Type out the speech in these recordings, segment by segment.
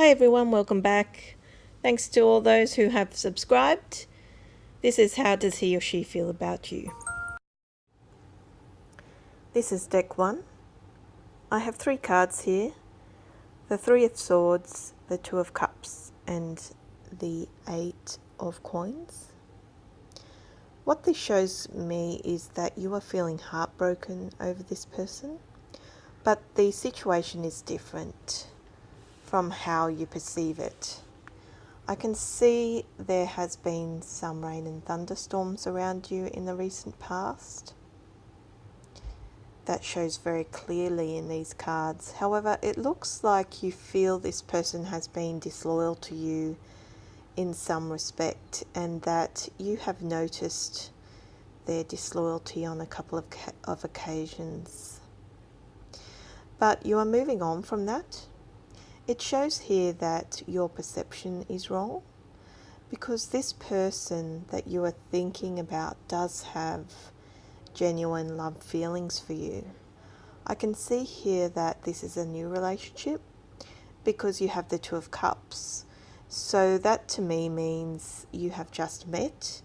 Hi everyone, welcome back. Thanks to all those who have subscribed. This is How Does He or She Feel About You? This is deck 1. I have 3 cards here. The 3 of Swords, the 2 of Cups, and the 8 of Coins. What this shows me is that you are feeling heartbroken over this person, but the situation is different from how you perceive it. I can see there has been some rain and thunderstorms around you in the recent past. That shows very clearly in these cards. However, it looks like you feel this person has been disloyal to you in some respect, and that you have noticed their disloyalty on a couple of occasions. But you are moving on from that. It shows here that your perception is wrong, because this person that you are thinking about does have genuine love feelings for you. I can see here that this is a new relationship because you have the 2 of Cups. So that to me means you have just met,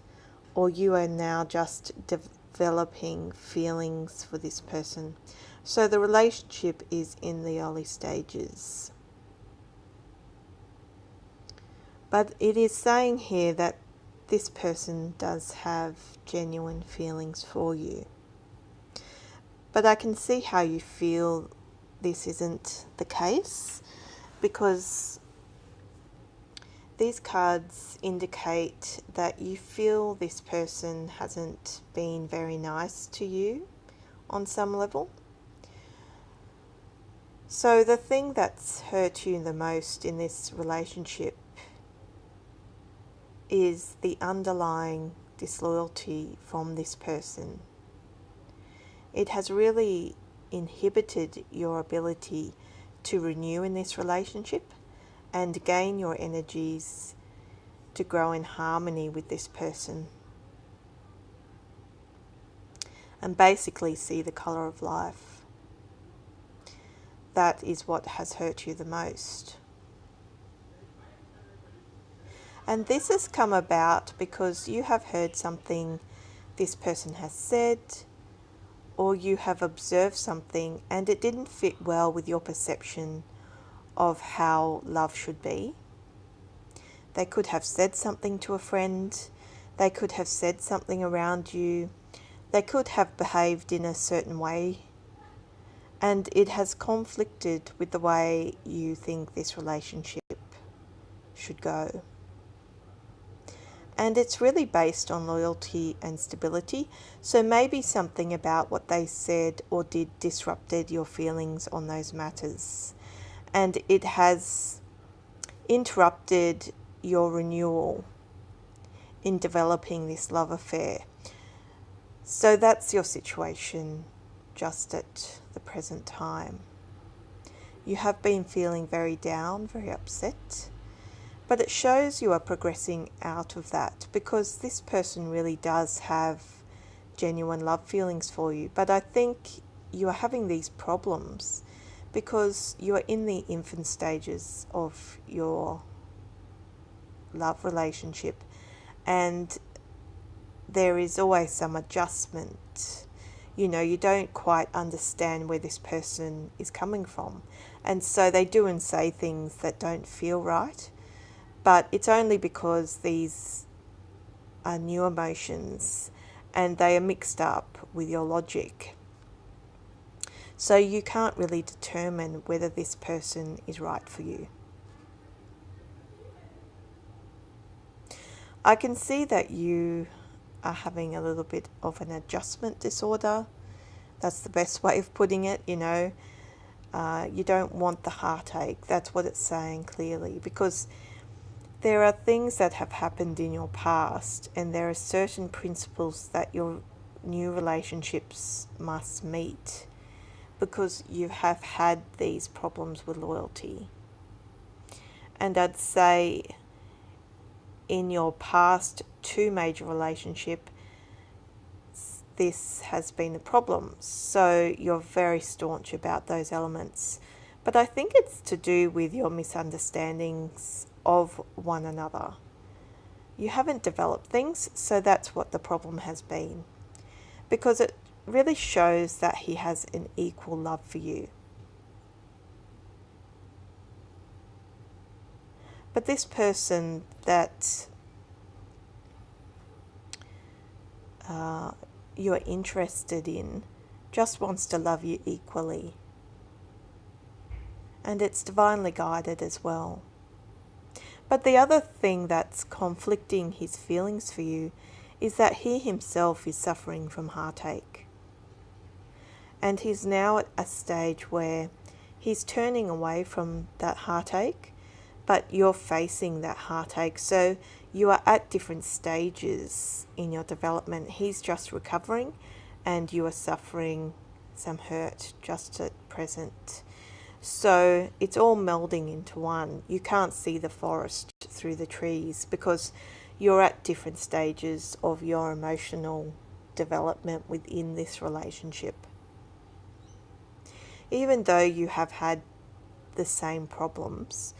or you are now just developing feelings for this person. So the relationship is in the early stages. But it is saying here that this person does have genuine feelings for you. But I can see how you feel this isn't the case, because these cards indicate that you feel this person hasn't been very nice to you on some level. So the thing that's hurt you the most in this relationship is the underlying disloyalty from this person. It has really inhibited your ability to renew in this relationship and gain your energies to grow in harmony with this person and basically see the colour of life. That is what has hurt you the most. And this has come about because you have heard something this person has said, or you have observed something and it didn't fit well with your perception of how love should be. They could have said something to a friend, they could have said something around you, they could have behaved in a certain way, and it has conflicted with the way you think this relationship should go. And it's really based on loyalty and stability. So maybe something about what they said or did disrupted your feelings on those matters. And it has interrupted your renewal in developing this love affair. So that's your situation just at the present time. You have been feeling very down, very upset. But it shows you are progressing out of that, because this person really does have genuine love feelings for you. But I think you are having these problems because you are in the infant stages of your love relationship, and there is always some adjustment. You don't quite understand where this person is coming from. And so they do and say things that don't feel right. But it's only because these are new emotions and they are mixed up with your logic. So you can't really determine whether this person is right for you. I can see that you are having a little bit of an adjustment disorder. That's the best way of putting it, You don't want the heartache. That's what it's saying clearly, because there are things that have happened in your past, and there are certain principles that your new relationships must meet, because you have had these problems with loyalty. And I'd say in your past 2 major relationships, this has been a problem. So you're very staunch about those elements. But I think it's to do with your misunderstandings of one another. You haven't developed things, so that's what the problem has been. Because it really shows that he has an equal love for you. But this person that you're interested in just wants to love you equally. And it's divinely guided as well. But the other thing that's conflicting his feelings for you is that he himself is suffering from heartache. And he's now at a stage where he's turning away from that heartache, but you're facing that heartache. So you are at different stages in your development. He's just recovering and you are suffering some hurt just at present. So it's all melding into one. You can't see the forest through the trees because you're at different stages of your emotional development within this relationship. Even though you have had the same problems,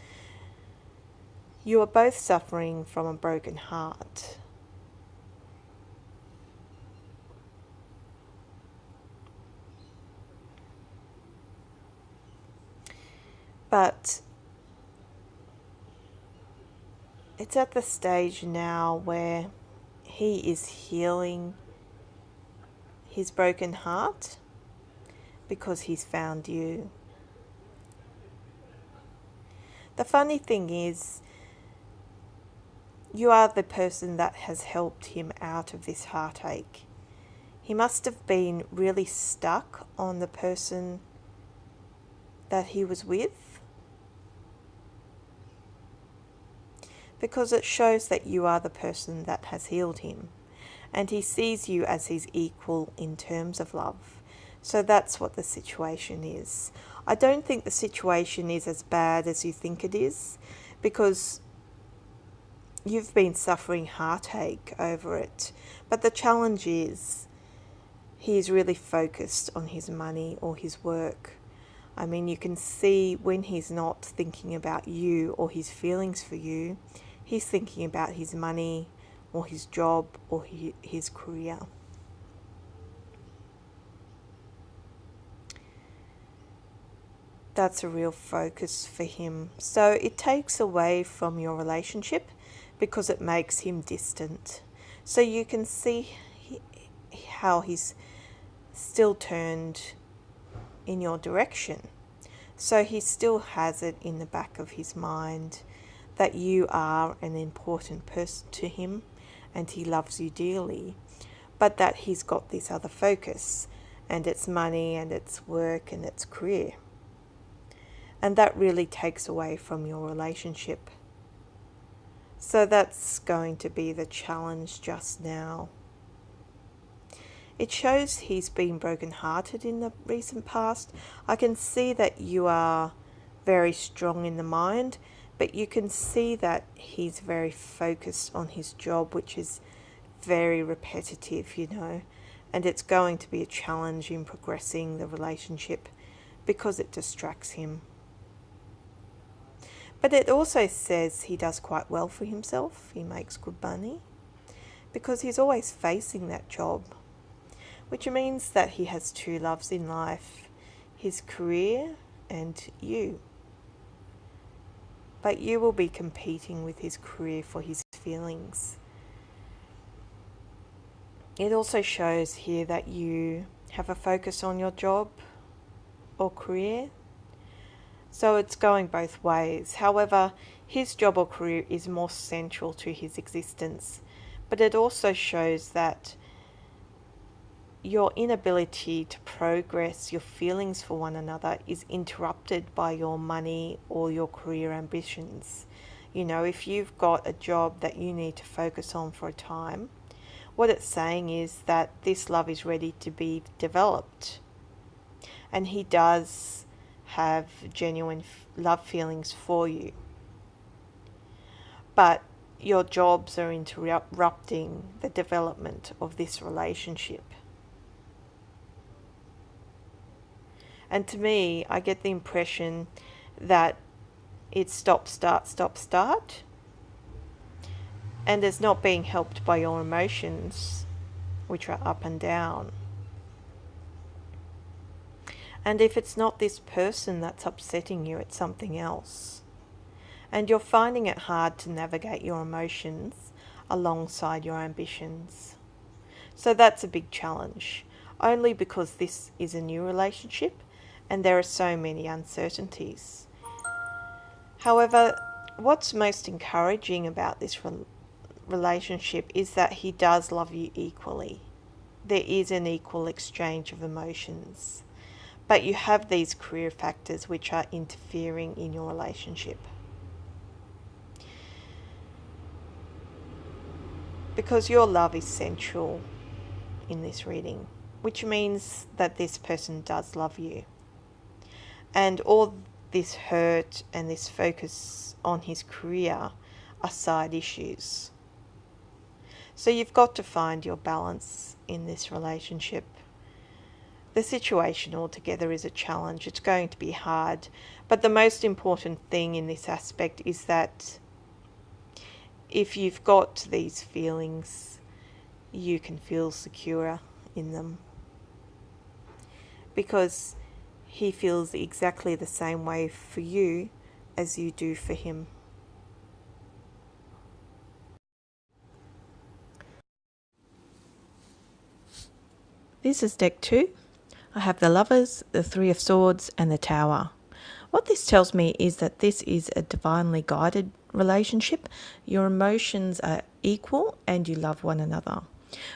you are both suffering from a broken heart. But it's at the stage now where he is healing his broken heart because he's found you. The funny thing is, you are the person that has helped him out of this heartache. He must have been really stuck on the person that he was with, because it shows that you are the person that has healed him, and he sees you as his equal in terms of love. So that's what the situation is. I don't think the situation is as bad as you think it is, because you've been suffering heartache over it. But the challenge is he is really focused on his money or his work. I mean, you can see when he's not thinking about you or his feelings for you, he's thinking about his money or his job or his career. That's a real focus for him. So it takes away from your relationship because it makes him distant. So you can see how he's still turned in your direction. So he still has it in the back of his mind that you are an important person to him and he loves you dearly, but that he's got this other focus, and it's money and it's work and it's career. And that really takes away from your relationship. So that's going to be the challenge just now. It shows he's been broken-hearted in the recent past. I can see that you are very strong in the mind, but you can see that he's very focused on his job, which is very repetitive, and it's going to be a challenge in progressing the relationship because it distracts him. But it also says he does quite well for himself. He makes good money because he's always facing that job, which means that he has two loves in life, his career and you. But you will be competing with his career for his feelings. It also shows here that you have a focus on your job or career. So it's going both ways. However, his job or career is more central to his existence. But it also shows that your inability to progress your feelings for one another is interrupted by your money or your career ambitions. If you've got a job that you need to focus on for a time, what it's saying is that this love is ready to be developed. And he does have genuine love feelings for you. But your jobs are interrupting the development of this relationship. And to me, I get the impression that it's stop, start, stop, start, and it's not being helped by your emotions, which are up and down. And if it's not this person that's upsetting you, it's something else. And you're finding it hard to navigate your emotions alongside your ambitions. So that's a big challenge, only because this is a new relationship and there are so many uncertainties. However, what's most encouraging about this relationship is that he does love you equally. There is an equal exchange of emotions. But you have these career factors which are interfering in your relationship. Because your love is central in this reading, which means that this person does love you. And all this hurt and this focus on his career are side issues. So you've got to find your balance in this relationship. The situation altogether is a challenge. It's going to be hard. But the most important thing in this aspect is that if you've got these feelings, you can feel secure in them. Because he feels exactly the same way for you as you do for him. This is deck 2. I have the Lovers, the Three of Swords, and the Tower. What this tells me is that this is a divinely guided relationship. Your emotions are equal and you love one another.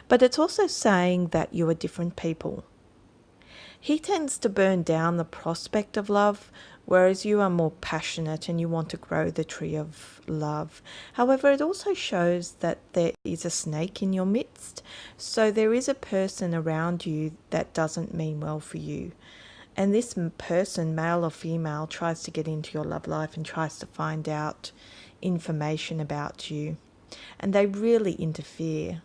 But it's also saying that you are different people. He tends to burn down the prospect of love, whereas you are more passionate and you want to grow the tree of love. However, it also shows that there is a snake in your midst. So there is a person around you that doesn't mean well for you. And this person, male or female, tries to get into your love life and tries to find out information about you. And they really interfere.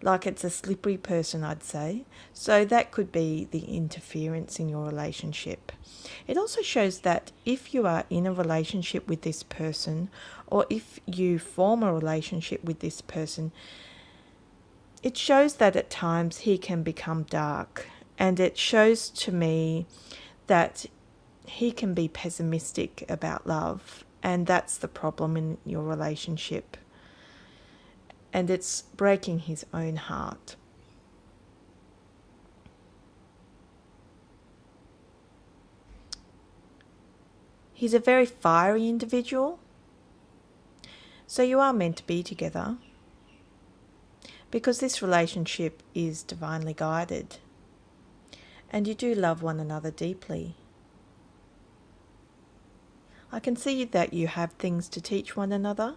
Like it's a slippery person, I'd say. So that could be the interference in your relationship. It also shows that if you are in a relationship with this person, or if you form a relationship with this person, it shows that at times he can become dark. And it shows to me that he can be pessimistic about love. And that's the problem in your relationship. And it's breaking his own heart. He's a very fiery individual. So you are meant to be together. Because this relationship is divinely guided. And you do love one another deeply. I can see that you have things to teach one another.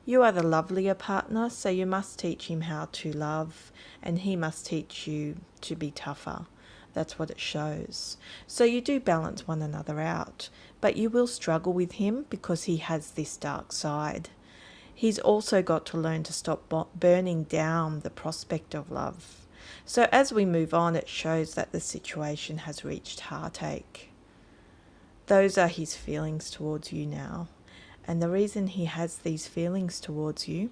You are the lovelier partner, so you must teach him how to love, and he must teach you to be tougher. That's what it shows. So you do balance one another out, but you will struggle with him because he has this dark side. He's also got to learn to stop burning down the prospect of love. So as we move on, it shows that the situation has reached heartache. Those are his feelings towards you now. And the reason he has these feelings towards you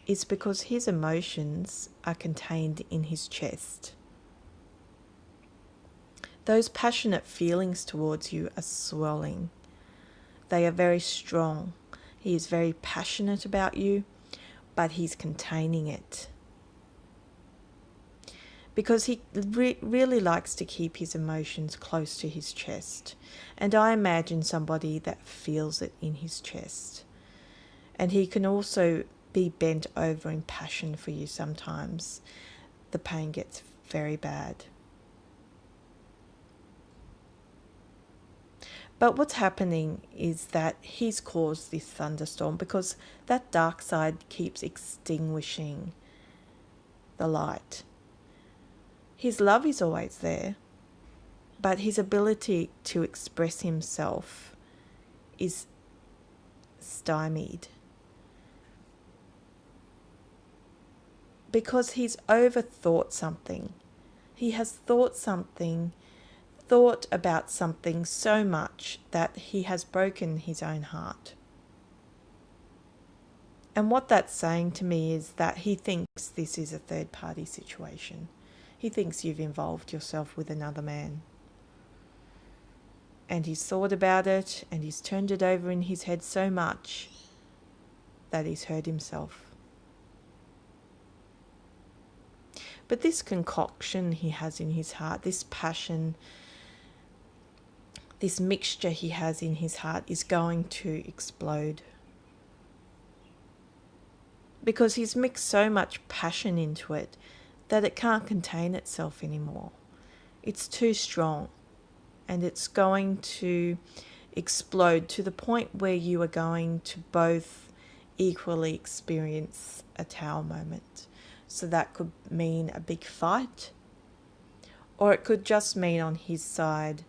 is because his emotions are contained in his chest. Those passionate feelings towards you are swelling. They are very strong. He is very passionate about you, but he's containing it. Because he really likes to keep his emotions close to his chest. And I imagine somebody that feels it in his chest. And he can also be bent over in passion for you sometimes. The pain gets very bad. But what's happening is that he's caused this thunderstorm because that dark side keeps extinguishing the light. His love is always there, but his ability to express himself is stymied. Because he's overthought something. He has thought thought about something so much that he has broken his own heart. And what that's saying to me is that he thinks this is a third-party situation. He thinks you've involved yourself with another man. And he's thought about it and he's turned it over in his head so much that he's hurt himself. But this concoction he has in his heart, this passion, this mixture he has in his heart is going to explode. Because he's mixed so much passion into it that it can't contain itself anymore. It's too strong. And it's going to explode to the point where you are going to both equally experience a tower moment. So that could mean a big fight, or it could just mean on his side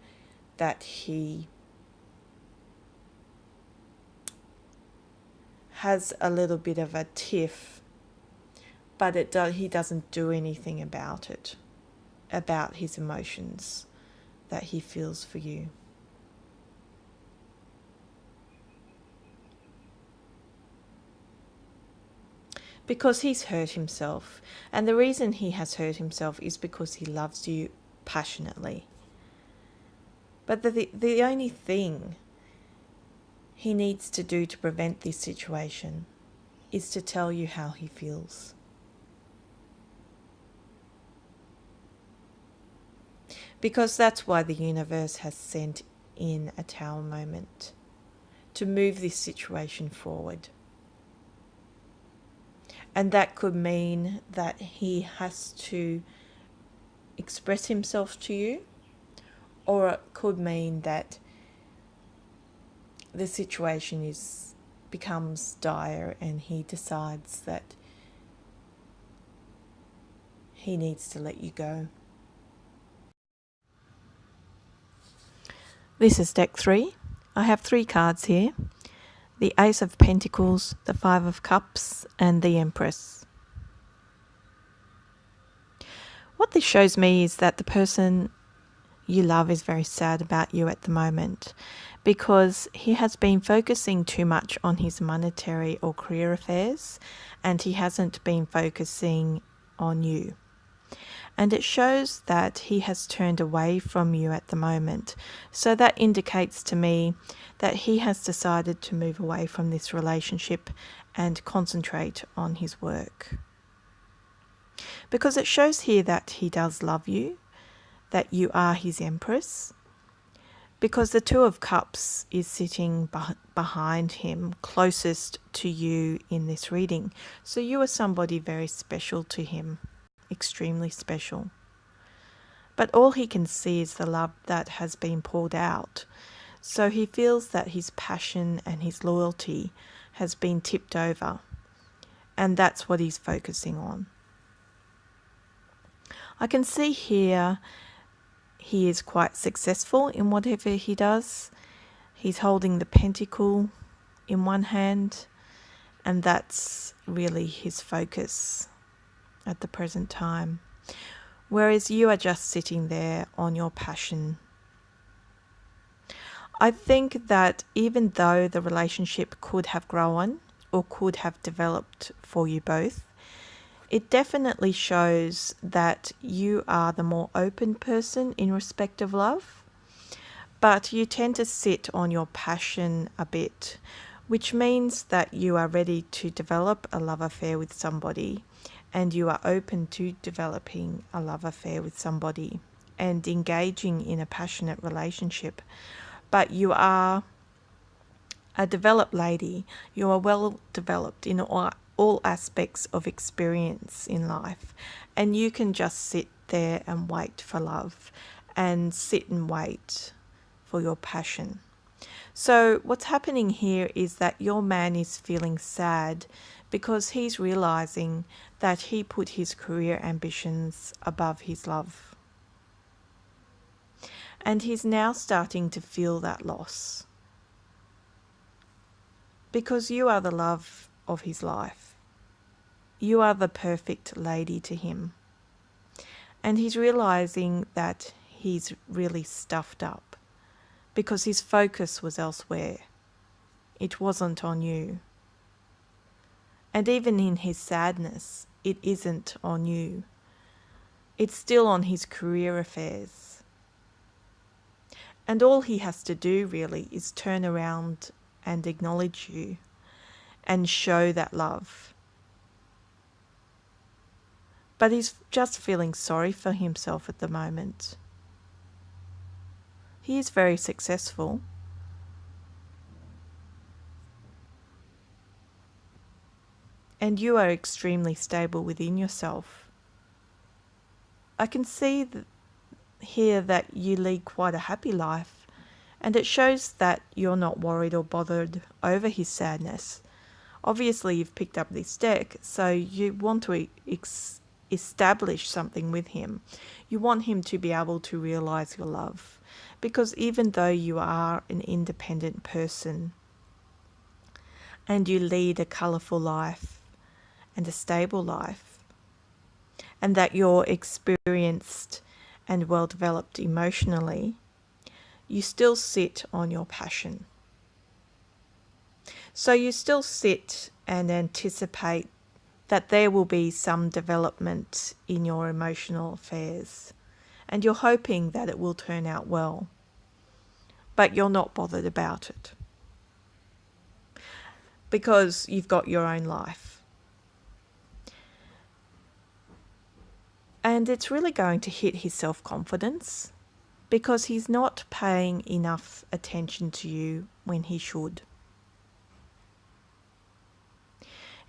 that he has a little bit of a tiff, but he doesn't do anything about it, about his emotions that he feels for you. Because he's hurt himself. And the reason he has hurt himself is because he loves you passionately. But the only thing he needs to do to prevent this situation is to tell you how he feels. Because that's why the universe has sent in a tower moment, to move this situation forward. And that could mean that he has to express himself to you, or it could mean that the situation becomes dire and he decides that he needs to let you go. This is deck 3. I have 3 cards here. The Ace of Pentacles, the Five of Cups, and the Empress. What this shows me is that the person you love is very sad about you at the moment, because he has been focusing too much on his monetary or career affairs, and he hasn't been focusing on you. And it shows that he has turned away from you at the moment. So that indicates to me that he has decided to move away from this relationship and concentrate on his work. Because it shows here that he does love you, that you are his Empress, because the Two of Cups is sitting behind him, closest to you in this reading. So you are somebody very special to him. Extremely special. But all he can see is the love that has been poured out. So he feels that his passion and his loyalty has been tipped over, and that's what he's focusing on. I can see here he is quite successful in whatever he does. He's holding the pentacle in one hand, and that's really his focus at the present time, whereas you are just sitting there on your passion. I think that even though the relationship could have grown or could have developed for you both, it definitely shows that you are the more open person in respect of love, but you tend to sit on your passion a bit, which means that you are ready to develop a love affair with somebody, and you are open to developing a love affair with somebody and engaging in a passionate relationship. But you are a developed lady. You are well developed in all aspects of experience in life. And you can just sit there and wait for love and sit and wait for your passion. So what's happening here is that your man is feeling sad because he's realizing that he put his career ambitions above his love. And he's now starting to feel that loss. Because you are the love of his life. You are the perfect lady to him. And he's realizing that he's really stuffed up because his focus was elsewhere. It wasn't on you. And even in his sadness, it isn't on you. It's still on his career affairs. And all he has to do really is turn around and acknowledge you and show that love. But he's just feeling sorry for himself at the moment. He is very successful. And you are extremely stable within yourself. I can see here that you lead quite a happy life, and it shows that you're not worried or bothered over his sadness. Obviously, you've picked up this deck, so you want to establish something with him. You want him to be able to realize your love, because even though you are an independent person and you lead a colourful life and a stable life, and that you're experienced and well developed emotionally, you still sit on your passion. So you still sit and anticipate that there will be some development in your emotional affairs, and you're hoping that it will turn out well, but you're not bothered about it because you've got your own life. And it's really going to hit his self-confidence because he's not paying enough attention to you when he should.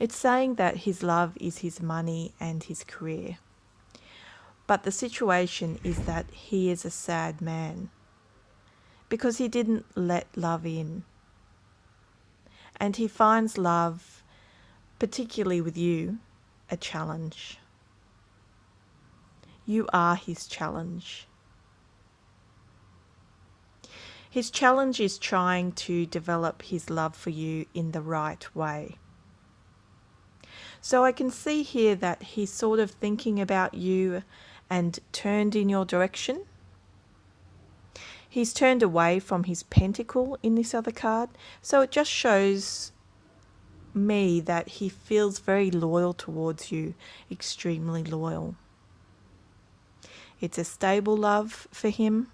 It's saying that his love is his money and his career. But the situation is that he is a sad man because he didn't let love in. And he finds love, particularly with you, a challenge. You are his challenge. His challenge is trying to develop his love for you in the right way. So I can see here that he's sort of thinking about you and turned in your direction. He's turned away from his pentacle in this other card. So it just shows me that he feels very loyal towards you, extremely loyal. It's a stable love for him.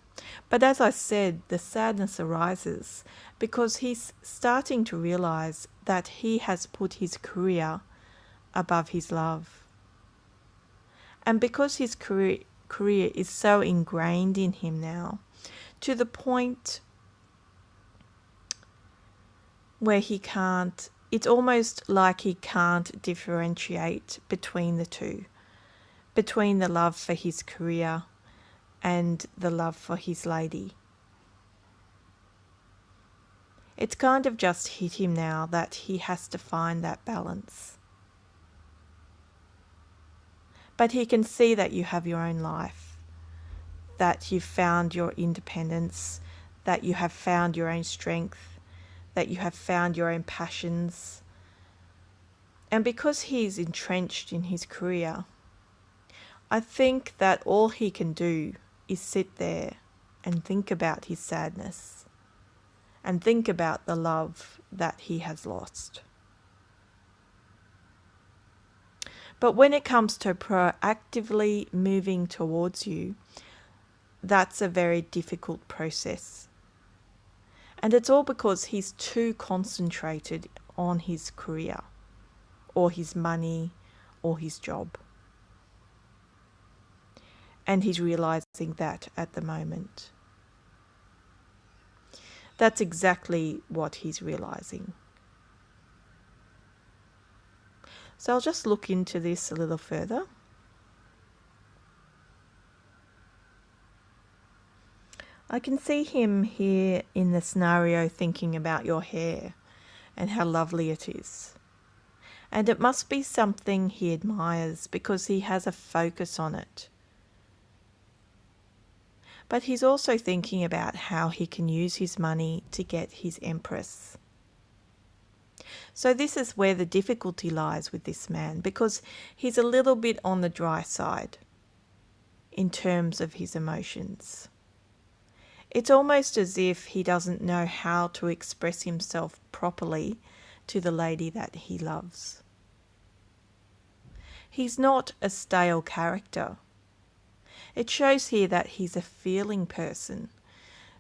But as I said, the sadness arises because he's starting to realize that he has put his career above his love. And because his career is so ingrained in him now, to the point where he can't, it's almost like he can't differentiate between the two, between the love for his career and the love for his lady. It's kind of just hit him now that he has to find that balance. But he can see that you have your own life, that you've found your independence, that you have found your own strength, that you have found your own passions. And because he's entrenched in his career, I think that all he can do is sit there and think about his sadness and think about the love that he has lost. But when it comes to proactively moving towards you, that's a very difficult process. And it's all because he's too concentrated on his career or his money or his job. And he's realizing that at the moment. That's exactly what he's realizing. So I'll just look into this a little further. I can see him here in the scenario thinking about your hair and how lovely it is. And it must be something he admires because he has a focus on it. But he's also thinking about how he can use his money to get his empress. So this is where the difficulty lies with this man, because he's a little bit on the dry side in terms of his emotions. It's almost as if he doesn't know how to express himself properly to the lady that he loves. He's not a stale character. It shows here that he's a feeling person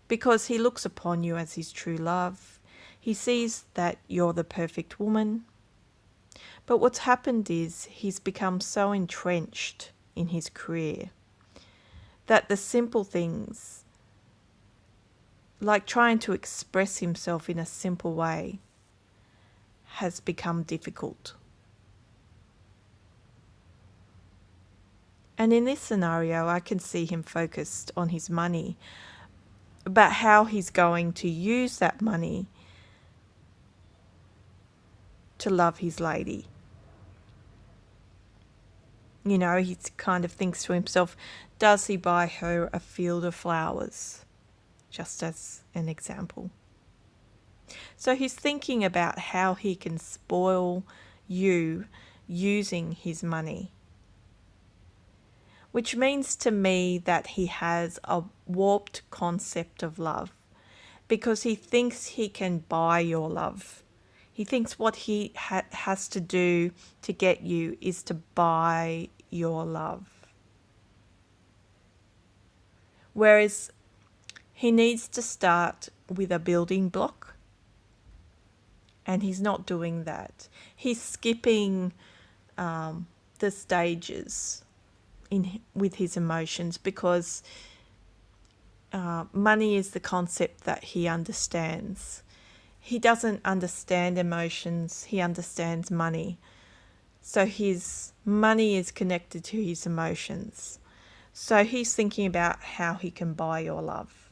because he looks upon you as his true love. He sees that you're the perfect woman. But what's happened is he's become so entrenched in his career that the simple things, like trying to express himself in a simple way, has become difficult. And in this scenario, I can see him focused on his money, but how he's going to use that money to love his lady. You know, he kind of thinks to himself, does he buy her a field of flowers? Just as an example. So he's thinking about how he can spoil you using his money. Which means to me that he has a warped concept of love because he thinks he can buy your love. He thinks what he has to do to get you is to buy your love. Whereas he needs to start with a building block, and he's not doing that. He's skipping the stages with his emotions because money is the concept that he understands. He doesn't understand emotions, he understands money. So his money is connected to his emotions. So he's thinking about how he can buy your love.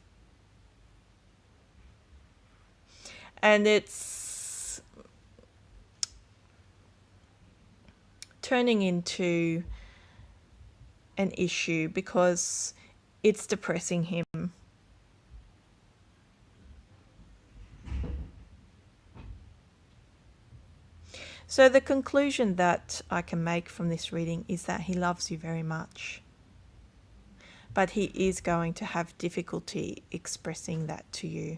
And it's turning into an issue because it's depressing him. So the conclusion that I can make from this reading is that he loves you very much, but he is going to have difficulty expressing that to you.